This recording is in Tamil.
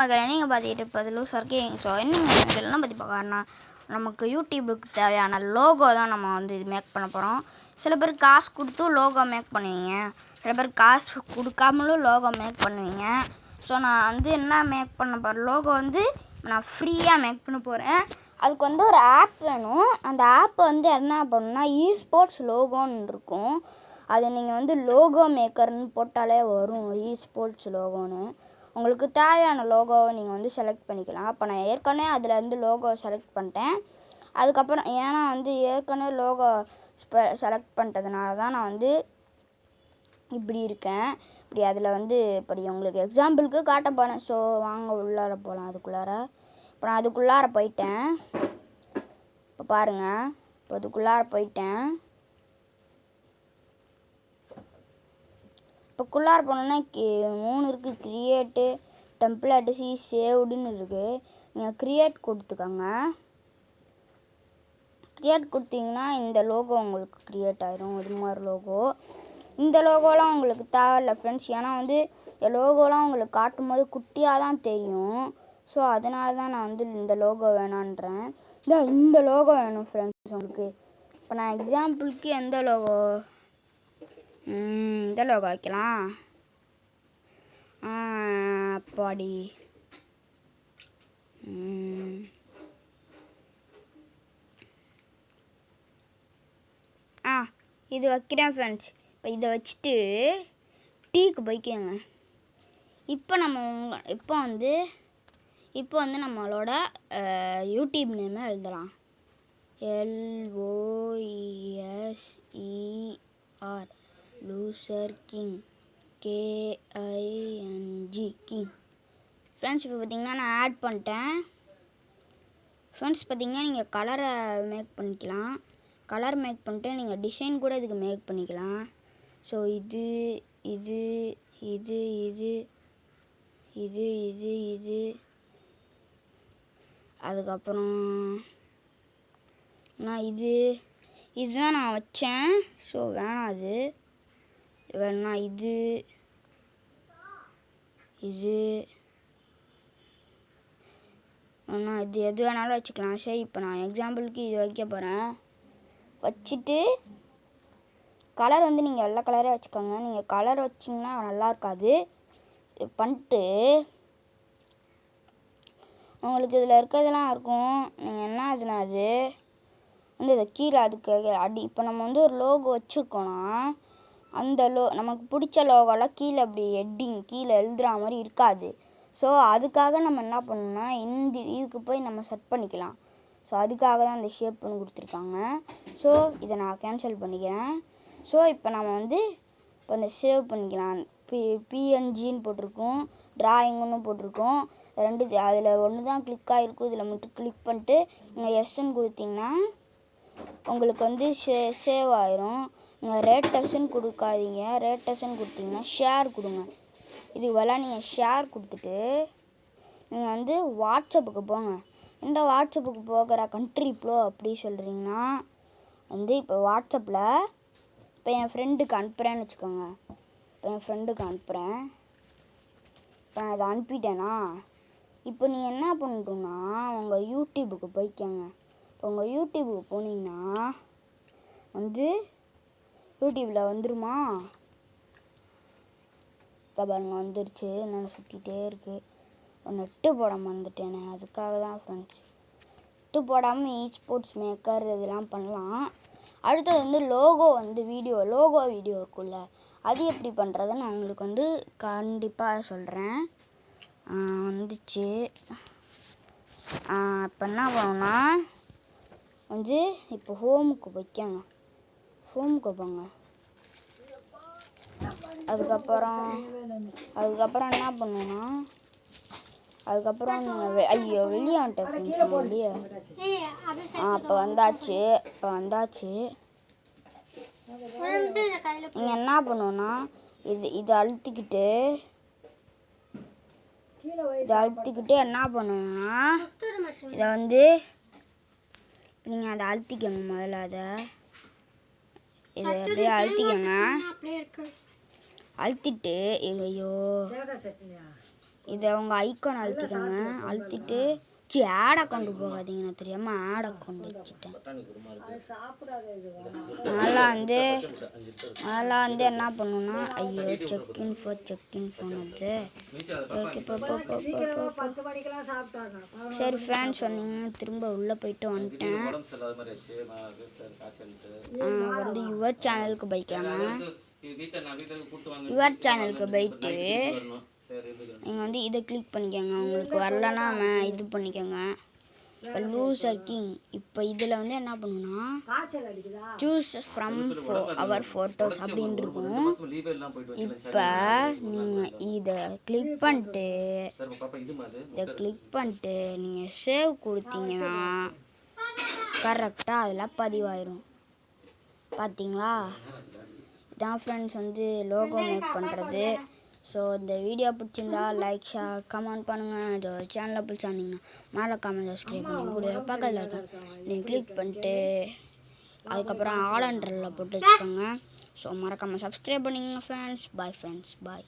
நீங்கள் பார்த்துக்கிட்டு இருப்பது லூஸாக இருக்கீங்க. ஸோ என்னங்க இதெல்லாம் பற்றி பார்க்கறனா நமக்கு யூடியூபுக்கு தேவையான லோகோ தான் நம்ம வந்து இது மேக் பண்ண போகிறோம். சில பேர் காசு கொடுத்து லோகோ மேக் பண்ணுவீங்க, சில பேர் காசு கொடுக்காமலும் லோகோ மேக் பண்ணுவீங்க. ஸோ நான் வந்து என்ன மேக் பண்ண போகிறேன், லோகோ வந்து நான் ஃப்ரீயாக மேக் பண்ண போகிறேன். அதுக்கு வந்து ஒரு ஆப் வேணும். அந்த ஆப் வந்து என்ன பண்ணணும்னா ஸ்போர்ட்ஸ் லோகோன்னு இருக்கும். அது நீங்கள் வந்து லோகோ மேக்கர்னு போட்டாலே வரும், ஸ்போர்ட்ஸ் லோகோன்னு. உங்களுக்கு தேவையான லோகோவை நீங்கள் வந்து செலக்ட் பண்ணிக்கலாம். அப்போ நான் ஏற்கனவே அதிலேருந்து லோகோ செலக்ட் பண்ணிட்டேன். அதுக்கப்புறம் ஏன்னா வந்து ஏற்கனவே லோகோ செலக்ட் பண்ணிட்டதுனால தான் நான் வந்து இப்படி இருக்கேன். இப்படி அதில் வந்து இப்படி உங்களுக்கு எக்ஸாம்பிளுக்கு காட்ட போகிறேன். ஸோ வாங்க உள்ளார போகலாம். இப்போ நான் அதுக்குள்ளார போயிட்டேன். இப்போ பாருங்கள், இப்போ அதுக்குள்ளார போயிட்டேன். இப்போ குள்ளார போனோன்னா 3 இருக்குது, க்ரியேட்டு, டெம்ப்ளேட்டு, சேவ்டுன்னு இருக்குது. நீங்கள் க்ரியேட் கொடுத்துக்கோங்க. க்ரியேட் கொடுத்தீங்கன்னா இந்த லோகோ உங்களுக்கு க்ரியேட் ஆகிடும். இது மாதிரி லோகோ. இந்த லோகோலாம் உங்களுக்கு தேவையில்லை ஃப்ரெண்ட்ஸ். ஏன்னா வந்து இந்த லோகோலாம் உங்களுக்கு காட்டும் போது குட்டியாக தான் தெரியும். ஸோ அதனால தான் நான் வந்து இந்த லோகோ வேணான்றேன். இந்த லோகோ வேணும் ஃப்ரெண்ட்ஸ் உங்களுக்கு. இப்போ நான் எக்ஸாம்பிளுக்கு எந்த லோகோ, இந்த லோகோ வைக்கலாம். அப்பாடி இது வைக்கிறேன் ஃப்ரெண்ட்ஸ். இப்போ இதை வச்சுட்டு டீக்கு போய்க்கோங்க. இப்போ வந்து நம்மளோட யூடியூப் நேமை எழுதலாம். LOESER loser king, KING king. Friends இப்போ பார்த்தீங்கன்னா நான் ஆட் பண்ணிட்டேன். ஃப்ரெண்ட்ஸ் பார்த்தீங்கன்னா நீங்கள் கலரை மேக் பண்ணிக்கலாம். கலர் மேக் பண்ணிட்டு நீங்கள் டிசைன் கூட இதுக்கு மேக் பண்ணிக்கலாம். ஸோ இது இது இது இது இது இது இது அதுக்கப்புறம் நான் இதுதான் நான் வச்சேன். ஸோ வேணாம், அது வேணா இது இது வேணா இது எது வேணாலும் வச்சுக்கலாம். சரி, இப்போ நான் எக்ஸாம்பிளுக்கு இது வைக்க போகிறேன். வச்சுட்டு கலர் வந்து நீங்கள் வெள்ளை கலரே வச்சுக்கோங்க. நீங்கள் கலர் வச்சிங்கன்னா நல்லா இருக்காது. பண்ணிட்டு உங்களுக்கு இதில் இருக்கிறதெல்லாம் இருக்கும். நீங்கள் என்ன ஆகுதுன்னா அது வந்து இதை கீழே அதுக்கு இப்போ நம்ம வந்து ஒரு லோகோ வச்சுருக்கோன்னா அந்த நமக்கு பிடிச்ச லோகோலாம் கீழே அப்படி ஹெட்டிங் கீழே எழுதுகிற மாதிரி இருக்காது. ஸோ அதுக்காக நம்ம என்ன பண்ணணும்னா இதுக்கு போய் நம்ம செட் பண்ணிக்கலாம். ஸோ அதுக்காக தான் இந்த ஷேப்புன்னு கொடுத்துருக்காங்க. ஸோ இதை நான் கேன்சல் பண்ணிக்கிறேன். ஸோ இப்போ நம்ம வந்து இப்போ இந்த சேவ் பண்ணிக்கலாம். பிஎன்ஜின்னு போட்டிருக்கோம், டிராயிங்குன்னு போட்டிருக்கோம். அதில் ஒன்று தான் கிளிக் ஆகிருக்கும். இதில் மட்டும் கிளிக் பண்ணிட்டு நீங்கள் எஸ்ன்னு கொடுத்தீங்கன்னா உங்களுக்கு வந்து சேவ் ஆயிரும். நீங்கள் ரேட்டஸ்ன்னு கொடுக்காதீங்க. ரேட்டஸ்ன்னு கொடுத்தீங்கன்னா ஷேர் கொடுங்க. இதுக்கு பதிலாக நீங்கள் ஷேர் கொடுத்துட்டு நீங்கள் வந்து வாட்ஸ்அப்புக்கு போங்க. இந்த வாட்ஸ்அப்புக்கு போகிற கண்ட்ரி ப்ளோ அப்படி சொல்கிறீங்கன்னா வந்து இப்போ வாட்ஸ்அப்பில் இப்போ என் ஃப்ரெண்டுக்கு அனுப்புகிறேன்னு வச்சுக்கோங்க. இப்போ என் ஃப்ரெண்டுக்கு அனுப்புகிறேன். இப்போ நான் இதை அனுப்பிட்டேன்னா இப்போ நீ என்ன பண்ணணுன்னா உங்கள் யூடியூபுக்கு போய்க்கோங்க. இப்போ உங்கள் யூடியூபுக்கு போனீங்கன்னா வந்து யூடியூப்பில் வந்துருமா? பாருங்க வந்துருச்சு. நான் சுற்றிட்டே இருக்குது. நெட்டு போடாமல் வந்துட்டேனே, அதுக்காக தான் ஃப்ரெண்ட்ஸ். நெட்டு போடாமல் ஸ்போர்ட்ஸ் மேக்கர் இதெல்லாம் பண்ணலாம். அடுத்தது வந்து லோகோ வீடியோ இருக்குல்ல, அது எப்படி பண்ணுறதுன்னு நான் உங்களுக்கு வந்து கண்டிப்பாக சொல்கிறேன். வந்துச்சு. இப்போ என்ன பண்ணணும்னா வந்து இப்போ ஹோமுக்கு வைக்கங்க. ஹோமுக்கு போங்க. அதுக்கப்புறம் என்ன பண்ணணும்னா அதுக்கப்புறம் நீங்கள் வெளியே வந்துட்டேன் ஃப்ரெண்ட்ஸ். வெளியே இப்போ வந்தாச்சு. நீங்கள் என்ன பண்ணணும்னா இதை அழுத்திக்கிட்டு என்ன பண்ணணும்னா இதை வந்து நீங்கள் அதை அழுத்திக்கங்க. முதல்ல இதை அப்படியே அழுத்திக்கங்க. அழுத்திட்டு இதை உங்கள் ஐக்கான் அழுத்திக்கோங்க. அழுத்திட்டு ஆட் அக்கௌண்ட் போகாதீங்க, நான் தெரியாமல் ஆட் அக்கௌண்ட் வச்சுட்டேன். அதெல்லாம் வந்து என்ன பண்ணணும்னா, ஐயோ செக்இன் ஃபோன் வந்து சரி ஃப்ரெண்ட்ஸ் சொன்னீங்கன்னா திரும்ப உள்ளே போயிட்டு வந்துட்டேன். வந்து யுவர் சேனலுக்கு போய்க்காங்க. யுவர் சேனலுக்கு போயிட்டு நீங்கள் வந்து இதை கிளிக் பண்ணிக்கோங்க. உங்களுக்கு வரலன்னா இது பண்ணிக்கோங்க. இப்போ லூசர் கிங். இப்போ இதில் வந்து என்ன பண்ணுன்னா, சூஸ் ஃப்ரம் அவர் ஃபோட்டோஸ் அப்படின்னு இருக்கும். இப்போ நீங்கள் இதை கிளிக் பண்ணிட்டு நீங்கள் சேவ் கொடுத்தீங்கன்னா கரெக்டாக அதில் பதிவாயிடும். பார்த்தீங்களா? இதான் ஃப்ரெண்ட்ஸ் வந்து லோகோ மேக் பண்ணுறது. ஸோ இந்த வீடியோ பிடிச்சிருந்தா லைக் ஷேர் கமெண்ட் பண்ணுங்கள். இந்த சேனலை பிடிச்சிருந்தீங்கன்னா மறக்காம சப்ஸ்கிரைப் பண்ணி கூட பக்கத்தில் இருக்க நீங்கள் கிளிக் பண்ணிட்டு அதுக்கப்புறம் ஆல் அண்டரில் போட்டு வச்சுக்கோங்க. ஸோ மறக்காமல் சப்ஸ்கிரைப் பண்ணிக்கோங்க ஃப்ரெண்ட்ஸ். பாய் ஃப்ரெண்ட்ஸ், பாய்.